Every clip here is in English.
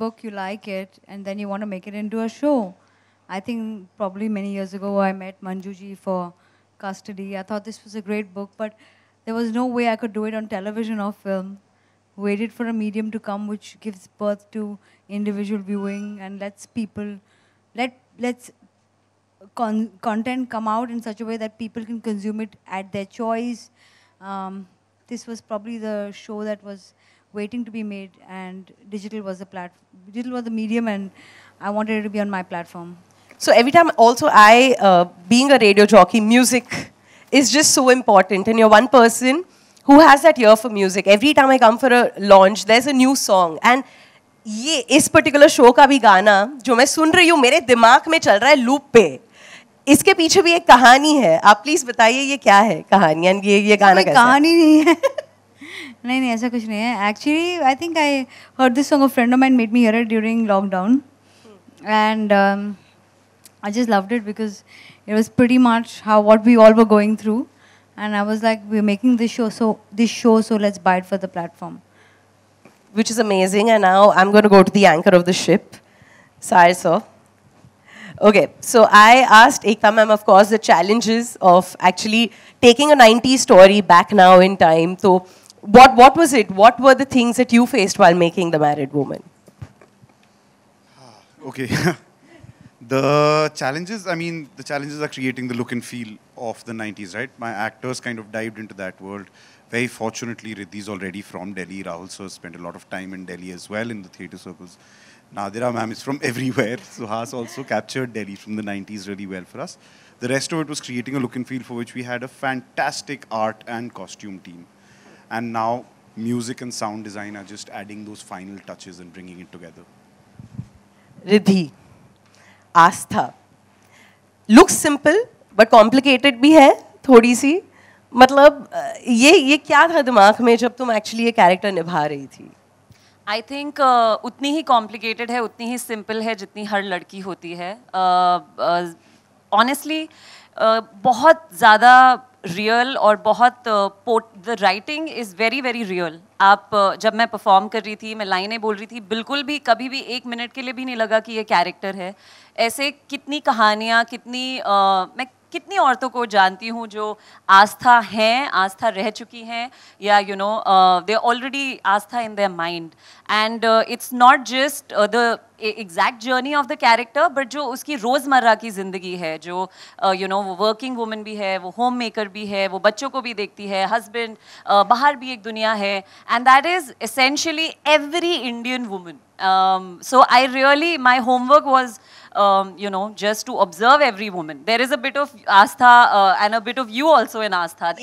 book, you like it, and then you want to make it into a show. I think probably many years ago I met Manjuji for Custody. I thought this was a great book, but there was no way I could do it on television or film. Waited for a medium to come which gives birth to individual viewing and let's content come out in such a way that people can consume it at their choice. This was probably the show that was waiting to be made, and digital was the medium, and I wanted it to be on my platform. So every time also being a radio jockey, music is just so important. And you're one person who has that ear for music. Every time I come for a launch, there's a new song. And ये इस particular show का भी गाना जो मैं सुन रही हूँ मेरे दिमाग में चल रहा है loop पे. इसके पीछे भी एक कहानी है. आप प्लीज बताइए ये क्या है कहानी and ये गाना कैसा है? कहानी नहीं है. नहीं ऐसा कुछ नहीं है. Actually, I think I heard this song. A friend of mine made me hear it during lockdown, and I just loved it because it was pretty much what we all were going through, and I was like, we're making this show, so let's buy it for the platform. Which is amazing, and now I'm going to go to the anchor of the ship, Sahir sir. Okay, so I asked Ekta ma'am, of course, the challenges of actually taking a 90s story back now in time. So what was it? What were the things that you faced while making The Married Woman? Okay. The challenges are creating the look and feel of the 90s, right? My actors kind of dived into that world. Very fortunately, Riddhi's already from Delhi. Rahul sir spent a lot of time in Delhi as well in the theatre circles. Nadira ma'am is from everywhere. Suhas also captured Delhi from the 90s really well for us. The rest of it was creating a look and feel for which we had a fantastic art and costume team. And now music and sound design are just adding those final touches and bringing it together. Riddhi, Astha. Looks simple, but complicated भी है थोड़ी सी. मतलब ये क्या था दिमाग में जब तुम actually ये character निभा रही थी? I think उतनी ही complicated है, उतनी ही simple है जितनी हर लड़की होती है. Honestly, बहुत ज़्यादा real और बहुत the writing is very very real. आप जब मैं perform कर रही थी, मैं लाइनें बोल रही थी, बिल्कुल भी कभी भी एक मिनट के लिए भी नहीं लगा कि ये character है. ऐसे कितनी कहानियाँ, मैं कितनी औरतों को जानती हूँ जो आस्था हैं, आस्था रह चुकी हैं, या they already Aastha in their mind, and it's not just the exact journey of the character, but जो उसकी रोज़मर्रा की ज़िंदगी है, जो वो working woman भी है, वो homemaker भी है, वो बच्चों को भी देखती है, husband, बाहर भी एक दुनिया है, and that is essentially every Indian woman. So my homework was just to observe every woman. There is a bit of Astha and a bit of you also in Astha.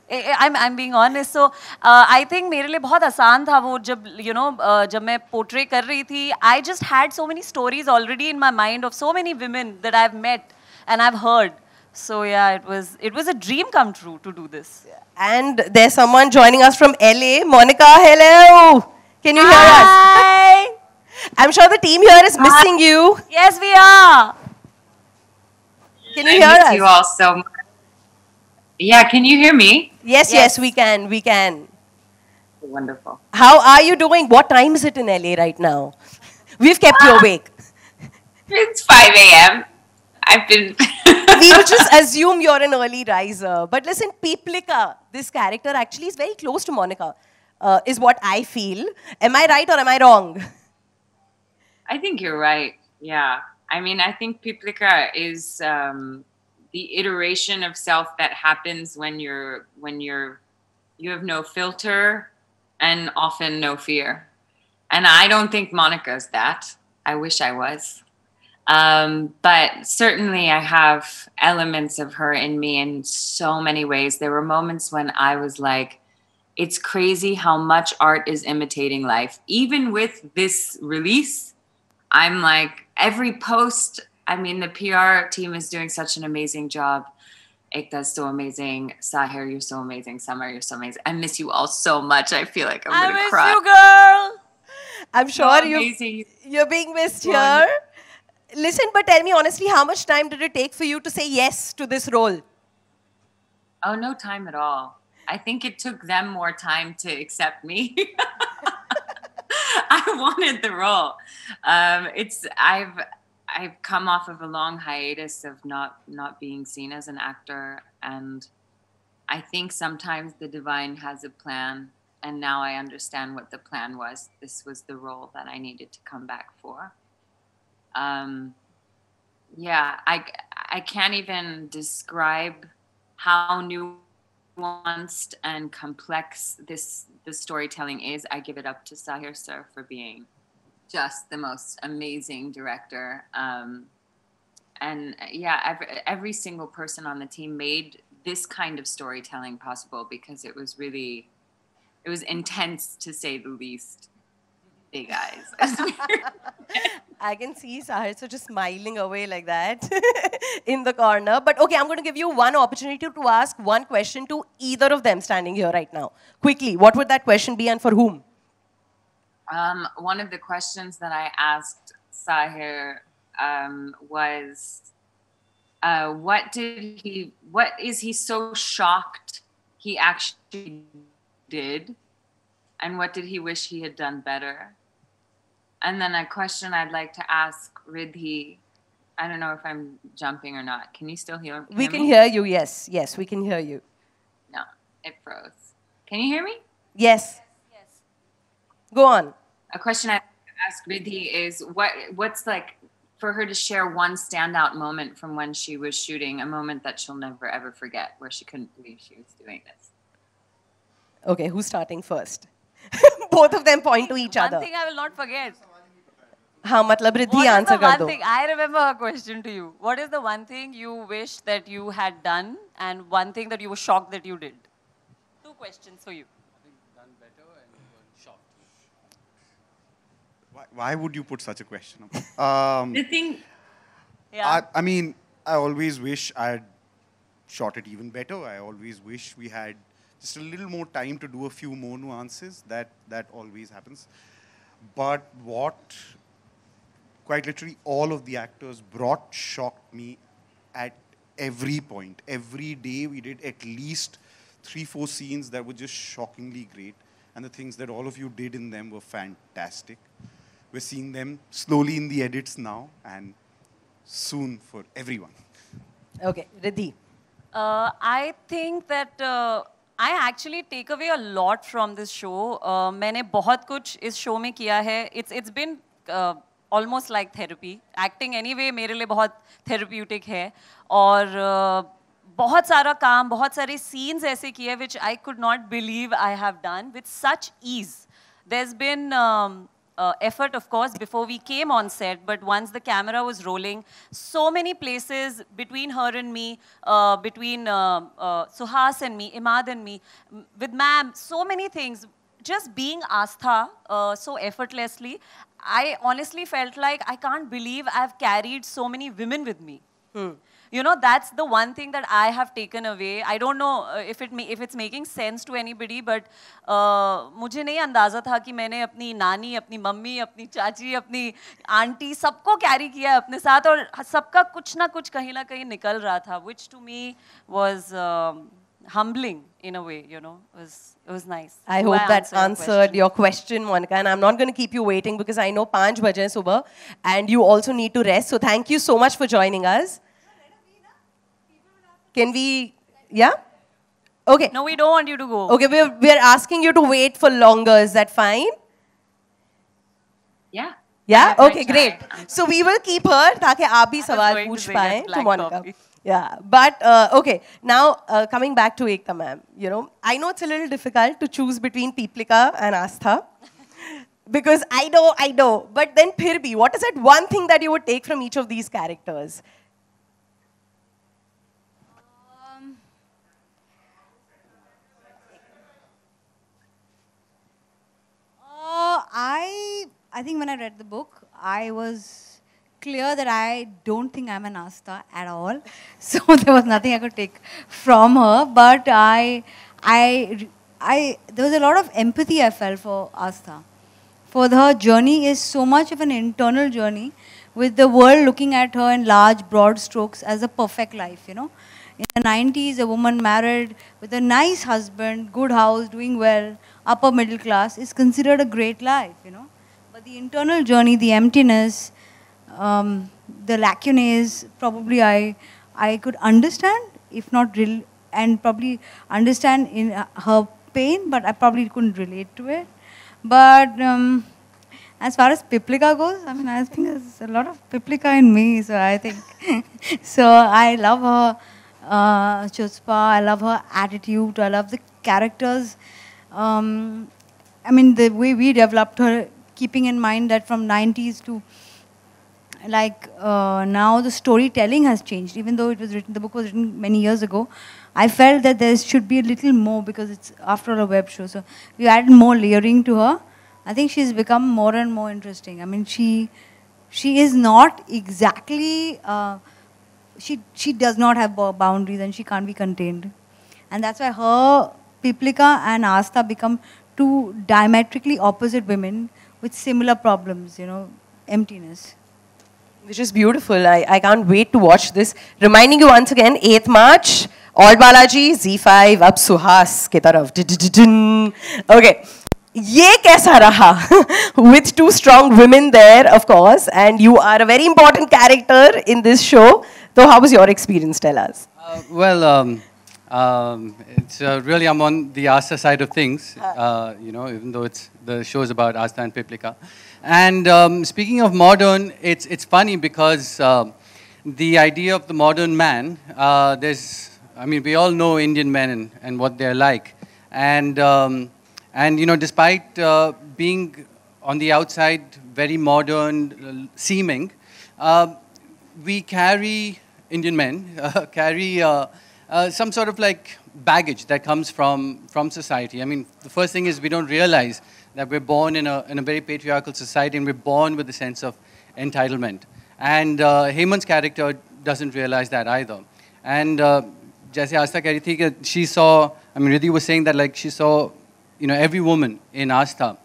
I'm being honest. So I think मेरे लिए बहुत आसान था वो जब मैं portray कर रही थी. I just had so many stories already in my mind of so many women that I've met and I've heard. So yeah, it was a dream come true to do this. And there's someone joining us from LA. Monica, hello. Can you hear us? Hi. I'm sure the team here is missing you. Yes, we are. Can you hear us? I miss you all so much. Yeah, can you hear me? Yes, we can. Wonderful. How are you doing? What time is it in LA right now? We've kept you awake. It's 5 a.m. I've been... We will just assume you're an early riser. But listen, Peeplika, this character actually is very close to Monica, is what I feel. Am I right or am I wrong? I think you're right. Yeah. I mean, I think Peeplika is the iteration of self that happens when you have no filter and often no fear. And I don't think Monica's that. I wish I was. But certainly I have elements of her in me in so many ways. There were moments when I was like, it's crazy how much art is imitating life. Even with this release, I'm like, every post, I mean, the PR team is doing such an amazing job. Ekta's so amazing. Sahir, you're so amazing. Samar, you're so amazing. I miss you all so much. I feel like I'm going to cry. I miss you, girl. I'm sure you're being missed here. Listen, but tell me honestly, how much time did it take for you to say yes to this role? Oh, no time at all. I think it took them more time to accept me. I wanted the role. I've come off of a long hiatus of not being seen as an actor, and I think sometimes the divine has a plan, and now I understand what the plan was. This was the role that I needed to come back for. Yeah, I can't even describe how nuanced and complex the storytelling is. I give it up to Sahir sir for being just the most amazing director. And yeah, every single person on the team made this kind of storytelling possible, because it was intense, to say the least. Hey guys. I can see Sahir so just smiling away like that in the corner. But okay, I'm going to give you one opportunity to ask one question to either of them standing here right now. Quickly, what would that question be and for whom? One of the questions that I asked Sahir was, what is he so shocked he actually did? And what did he wish he had done better? And then a question I'd like to ask Riddhi. I don't know if I'm jumping or not. Can you still hear me? We can hear you, yes. Yes, we can hear you. No, it froze. Can you hear me? Yes. Yes. Go on. A question I ask Riddhi is, what's like for her to share one standout moment from when she was shooting, a moment that she'll never ever forget, where she couldn't believe she was doing this. Okay, who's starting first? Both of them point to each other. One thing I will not forget. हाँ मतलब Riddhi answer कर दो. I remember her question to you. What is the one thing you wish that you had done, and one thing that you were shocked that you did? Two questions for you. I think done better and shocked. Why would you put such a question? The thing. Yeah. I mean, I always wish I had shot it even better. I always wish we had just a little more time to do a few more nuances. That always happens. But what quite literally all of the actors brought shocked me at every point. Every day we did at least 3-4 scenes that were just shockingly great. And the things that all of you did in them were fantastic. We're seeing them slowly in the edits now and soon for everyone. Okay, Riddhi. I think that I actually take away a lot from this show. मैंने बहुत कुछ इस show में किया है. It's been almost like therapy. Acting anyway मेरे लिए बहुत therapeutic है. और बहुत सारा काम, बहुत सारे scenes ऐसे किए which I could not believe I have done with such ease. There's been effort, of course, before we came on set, but once the camera was rolling, so many places between her and me, between Suhas and me, Imad and me, with ma'am, so many things. Just being Astha so effortlessly, I honestly felt like I can't believe I've carried so many women with me. You know, that's the one thing that I have taken away. I don't know if it's making sense to anybody, but मुझे नहीं अंदाज़ा था कि मैंने अपनी नानी, अपनी mummy, अपनी चाची, अपनी आंटी सबको कैरी किया है अपने साथ और सबका कुछ ना कुछ कहीं ना कहीं निकल रहा था, which to me was humbling in a way, you know. It was nice. I hope that answered your question, Monica. And I'm not going to keep you waiting because I know 5 baje subah and you also need to rest. So thank you so much for joining us. Can we, yeah? Okay. No, we don't want you to go. Okay, we're asking you to wait for longer. Is that fine? Yeah. Yeah? Okay, great. So we will keep her ताकि आप भी सवाल पूछ पाएं to Monica. Yeah, but okay. Now coming back to Ekta ma'am, you know, I know it's a little difficult to choose between Peeplika and Astha. Because I know. But then phir bhi, what is that one thing that you would take from each of these characters? I think when I read the book, I was clear that I don't think I'm an Astha at all. So there was nothing I could take from her. But there was a lot of empathy I felt for Astha. For her journey is so much of an internal journey, with the world looking at her in large, broad strokes as a perfect life, you know. In the 90s, a woman married with a nice husband, good house, doing well, upper middle class, is considered a great life, you know. the internal journey, the emptiness, the lacunae, probably I could understand, if not real, and probably understand in her pain, but I probably couldn't relate to it. But as far as Piplika goes, I mean, I think there's a lot of Piplika in me, so I think, so I love her chutzpah, I love her attitude, I love the characters. I mean, the way we developed her, keeping in mind that from 90s to like now the storytelling has changed. Even though it was written, the book was written many years ago, I felt that there should be a little more because it's after all a web show. So we added more layering to her. I think she's become more and more interesting. I mean, she is not exactly, she does not have boundaries and she can't be contained. And that's why her, Piplika and Asta become two diametrically opposite women with similar problems, you know, emptiness. Which is beautiful. I can't wait to watch this. Reminding you once again, 8th March, Old Balaji, Z5, ab Suhas ke taraf. Okay. Ye kaisa raha? With two strong women there, of course, and you are a very important character in this show. So how was your experience? Tell us. It's really, I'm on the Asta side of things, you know, even though the show is about Asta and Piplika. And speaking of modern, it's funny because the idea of the modern man, I mean, we all know Indian men and what they're like. And you know, despite being on the outside very modern seeming, we carry, Indian men, carry some sort of like baggage that comes from society. I mean, the first thing is we don't realize that we're born in a very patriarchal society and we're born with a sense of entitlement. And Hemant's character doesn't realize that either. And jaise Asta keh rahi thi कि she saw, I mean, Riddhi was saying that like she saw, you know, every woman in Asta.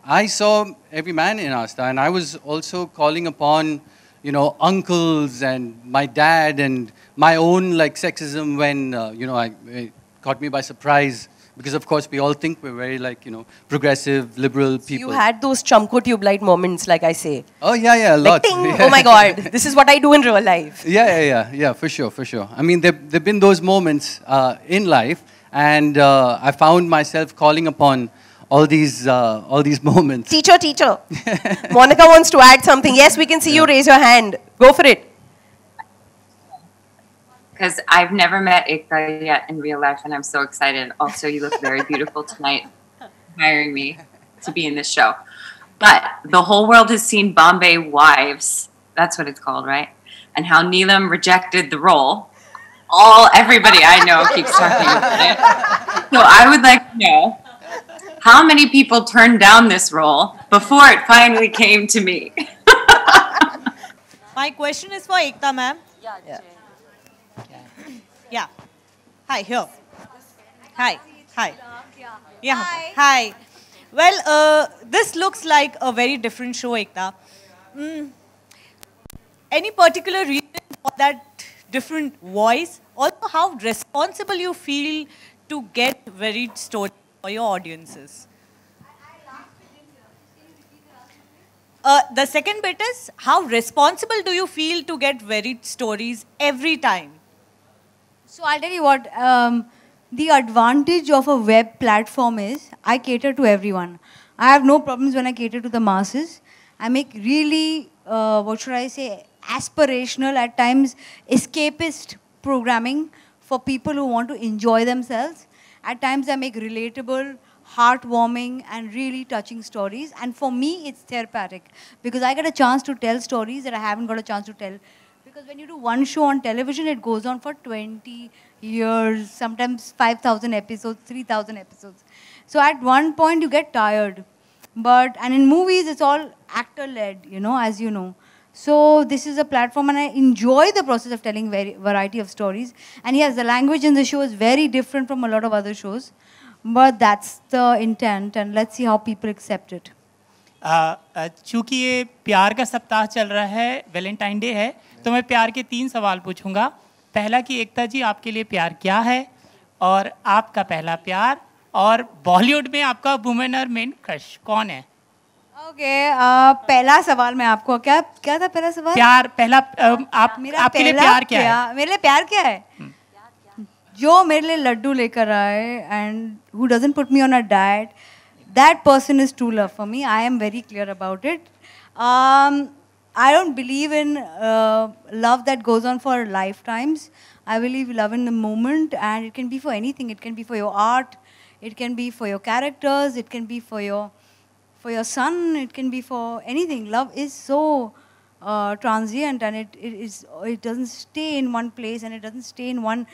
I saw every man in Asta, and I was also calling upon, you know, uncles and my dad and my own like sexism when, you know, it caught me by surprise. Because of course we all think we're very like, you know, progressive, liberal people. You had those Chamko tube light moments, like I say. Oh yeah, a Like, lot. ting, oh my God, this is what I do in real life. Yeah, for sure. I mean, there've been those moments in life, and I found myself calling upon all these moments. Teacher. Monica wants to add something. Yes, we can see you raise your hand. Go for it. Because I've never met Ekta yet in real life, and I'm so excited. Also, you look very beautiful tonight, hiring me to be in this show. But the whole world has seen Bombay Wives. That's what it's called, right? And how Neelam rejected the role. Everybody I know keeps talking about it. So I would like to know how many people turned down this role before it finally came to me. My question is for Ekta, ma'am. Yeah. Hi, here. Hi. Yeah. Hi. Well, this looks like a very different show, Ekta. Any particular reason for that different voice? Also, how responsible you feel to get varied stories for your audiences? The second bit is, how responsible do you feel to get varied stories every time? So I'll tell you what, the advantage of a web platform is I cater to everyone. I have no problems when I cater to the masses. I make really, what should I say, aspirational, at times escapist programming for people who want to enjoy themselves. At times I make relatable, heartwarming and really touching stories. And for me, it's therapeutic because I get a chance to tell stories that I haven't got a chance to tell. Because when you do one show on television, it goes on for 20 years, sometimes 5,000 episodes, 3,000 episodes. So at one point, you get tired. And in movies, it's all actor-led, you know, as you know. So this is a platform, and I enjoy the process of telling variety of stories. And yes, the language in the show is very different from a lot of other shows. But that's the intent, and let's see how people accept it. चूँकि ये प्यार का सप्ताह चल रहा है, Valentine day है, तो मैं प्यार के 3 सवाल पूछूंगा. पहला कि एकता जी आपके लिए प्यार क्या है, और आपका पहला प्यार, और बॉलीवुड में आपका वुमेन और मेन क्रश कौन है? ओके, पहला सवाल मैं आपको, क्या क्या था पहला सवाल? प्यार पहला आप मेरा आपके लिए पहला प्यार क्या है? मेरे लिए प्यार क्या है? जो मेरे लिए लड्डू लेकर आए and who doesn't put me on a diet, that person is true love for me. I am very clear about it. I don't believe in love that goes on for lifetimes. I believe love in the moment, and it can be for anything. It can be for your art, it can be for your characters, it can be for your son, it can be for anything. Love is so transient, and it doesn't stay in one place, and it doesn't stay in one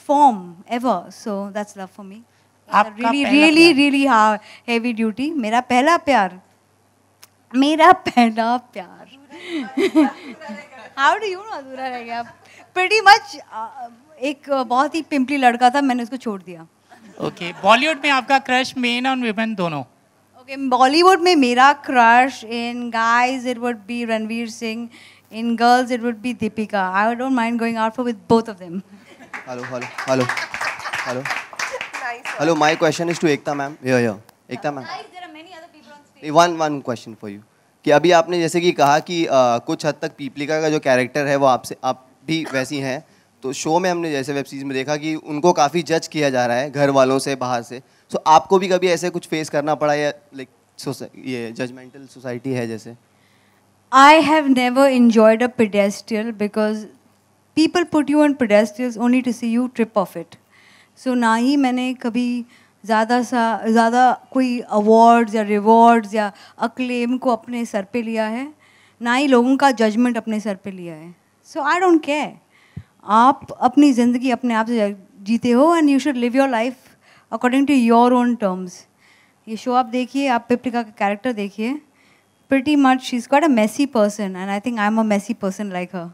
form ever. So that's love for me. आपका Really, पहला really, प्यार। really heavy duty. मेरा पहला प्यार. मेरा पहला प्यार. How do you know अधूरा रह गया? Pretty much एक बहुत ही पिंपली लड़का था, मैंने उसको छोड़ दिया. ओके, बॉलीवुड में आपका क्रश मेन और वुमेन दोनों? Okay, बॉलीवुड में मेरा crush, in guys it would be Ranveer Singh, in girls it would be Deepika. I don't mind going out for with both of them. Hello, my question is to Ekta ma'am. Yeah. Ekta ma'am. Guys, there are many other people on stage. One question for you. कि अभी आपने जैसे कि कहा कि कुछ हद तक पीपलिका का जो कैरेक्टर है वो आप भी वैसी हैं, तो शो में हमने जैसे वेब सीरीज में देखा कि उनको काफ़ी जज किया जा रहा है घर वालों से, बाहर से. सो आपको भी कभी ऐसे कुछ फेस करना पड़ा, या लाइक ये जजमेंटल सोसाइटी है जैसे? I have never enjoyed a pedestal because people put you on pedestals only to see you trip off it. So ना ही मैंने कभी ज़्यादा कोई अवार्ड्स या रिवॉर्ड्स या अक्लेम को अपने सर पे लिया है, ना ही लोगों का जजमेंट अपने सर पे लिया है. So I don't care. आप अपनी ज़िंदगी अपने आप से जीते हो, and you should live your life according to your own terms. ये शो आप देखिए, आप पिपलिका का कैरेक्टर देखिए. Pretty much she's quite a messy person, and I think I'm a messy person like her.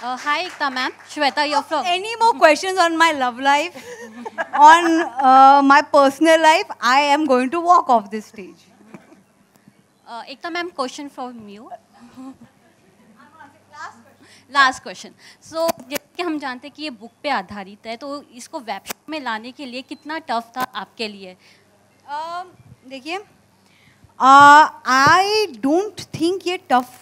Hi Ekta ma'am, Shweta you're from. Any more questions on my love life, on my personal life? I am going to walk off this stage. Ekta ma'am, question from you. Last question. So जैसे कि हम जानते हैं कि ये book पे आधारित है, तो इसको वेब शो में लाने के लिए कितना टफ था आपके लिए? देखिए, आई डोंट थिंक ये टफ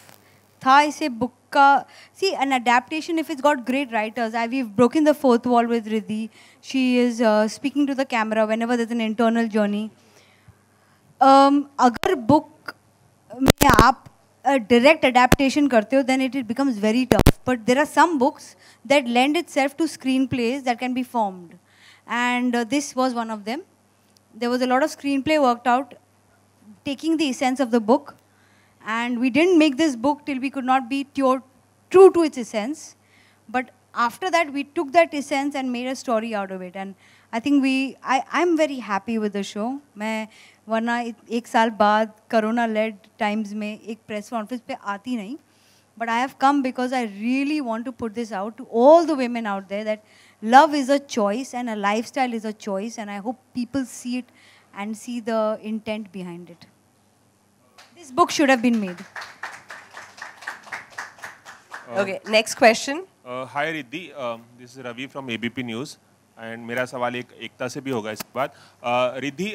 था इसे बुक का. C N adaptation if it's got great writers. I we broken the fourth wall with Riddhi. She is speaking to the camera when ever there is an internal journey. अगर book में आप direct adaptation करते हो, then it becomes very tough. But there are some books that lend itself to screenplays that can be formed, and this was one of them. There was a lot of screenplay worked out, taking the essence of the book, and we didn't make this book till we could not be true to its essence. But after that, we took that essence and made a story out of it. And I think I'm very happy with the show. मैं वरना एक साल बाद कोरोना-led times में एक press conference पे आती नहीं. But I have come because I really want to put this out to all the women out there that love is a choice and a lifestyle is a choice, and I hope people see it and see the intent behind it. This book should have been made. Okay, next question. Hi Riddhi, this is Ravi from ABP News, and मेरा सवाल एकता से भी होगा इसके बाद. रिद्धि,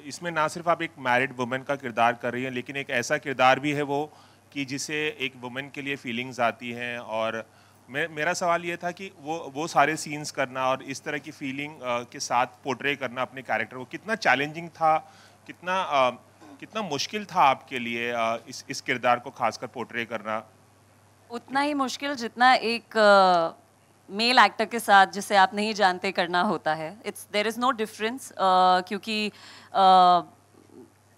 इसमें ना सिर्फ आप एक मैरिड वुमेन का किरदार कर रही हैं, लेकिन एक ऐसा किरदार भी है वो कि जिसे एक वुमेन के लिए फीलिंग्स आती हैं. और मेरा सवाल ये था कि वो सारे सीन्स करना और इस तरह की फीलिंग के साथ पोर्ट्रे करना अपने कैरेक्टर को कितना चैलेंजिंग था, कितना मुश्किल था आपके लिए इस किरदार को खासकर पोर्ट्रे करना? उतना ही मुश्किल जितना एक मेल एक्टर के साथ जिसे आप नहीं जानते करना होता है. देयर इज़ नो डिफरेंस, क्योंकि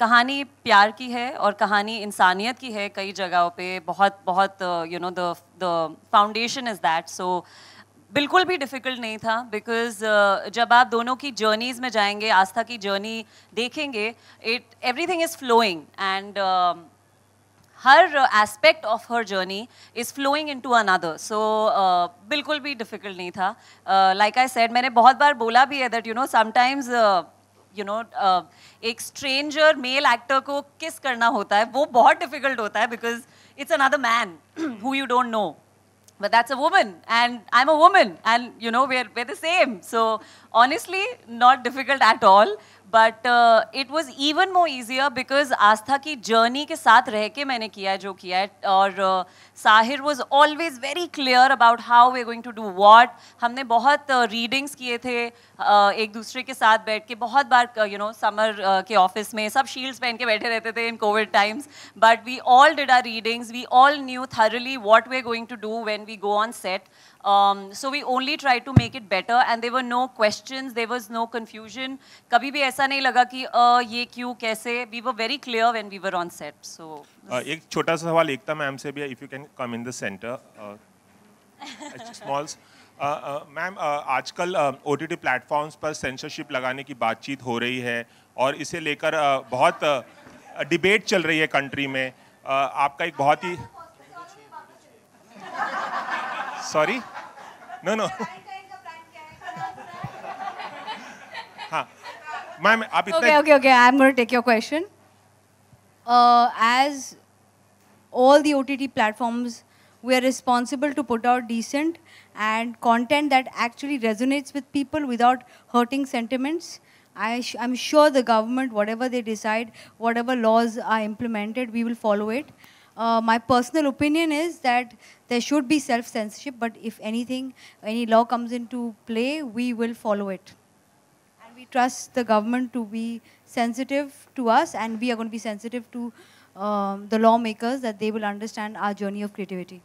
कहानी प्यार की है और कहानी इंसानियत की है कई जगहों पे. बहुत you know the foundation is that. So बिल्कुल भी डिफ़िकल्ट नहीं था, बिकॉज जब आप दोनों की जर्नीज़ में जाएंगे, आस्था की जर्नी देखेंगे, एवरीथिंग इज़ फ्लोइंग, एंड हर एस्पेक्ट ऑफ हर journey is flowing into another. So बिल्कुल भी डिफ़िकल्ट नहीं था. लाइक आई सेड, मैंने बहुत बार बोला भी है दैट यू नो समटाइम्स एक स्ट्रेंजर मेल एक्टर को किस करना होता है वो बहुत डिफिकल्ट होता है, because it's another man who you don't know. But that's a woman, and I'm a woman, and you know we're the same. So honestly, not difficult at all. But it was even more easier because Aastha की journey के साथ रह के मैंने किया है जो किया है. और Sahir was always very clear about how we are going to do what. हमने बहुत रीडिंग्स किए थे एक दूसरे के साथ बैठ के. बहुत बार यू नो समर के ऑफिस में सब शील्ड्स पहन के बैठे रहते थे in Covid times, but we all did our readings. We all knew thoroughly what we're going to do when we go on set. So we only tried to make it better and there were no questions, there was no confusion. kabhi bhi aisa nahi laga ki ye kyun kaise. We were very clear when we were on set. So एक छोटा सा सवाल एकता ma'am से भी है, if you can come in the center. Smalls. Ma'am आजकल OTT platforms पर censorship लगाने की बातचीत हो रही है और इसे लेकर बहुत डिबेट चल रही है कंट्री में. आपका एक बहुत ही सॉरी नो हाँ मैम आप इतना okay I'm going to take your question. As all the OTT platforms, we are responsible to put out decent and content that actually resonates with people without hurting sentiments. I'm sure the government, whatever they decide, whatever laws are implemented, we will follow it. My personal opinion is that there should be self-censorship, but if anything, any law comes into play, we will follow it. And we trust the government to be sensitive to us, and we are going to be sensitive to the lawmakers, that they will understand our journey of creativity.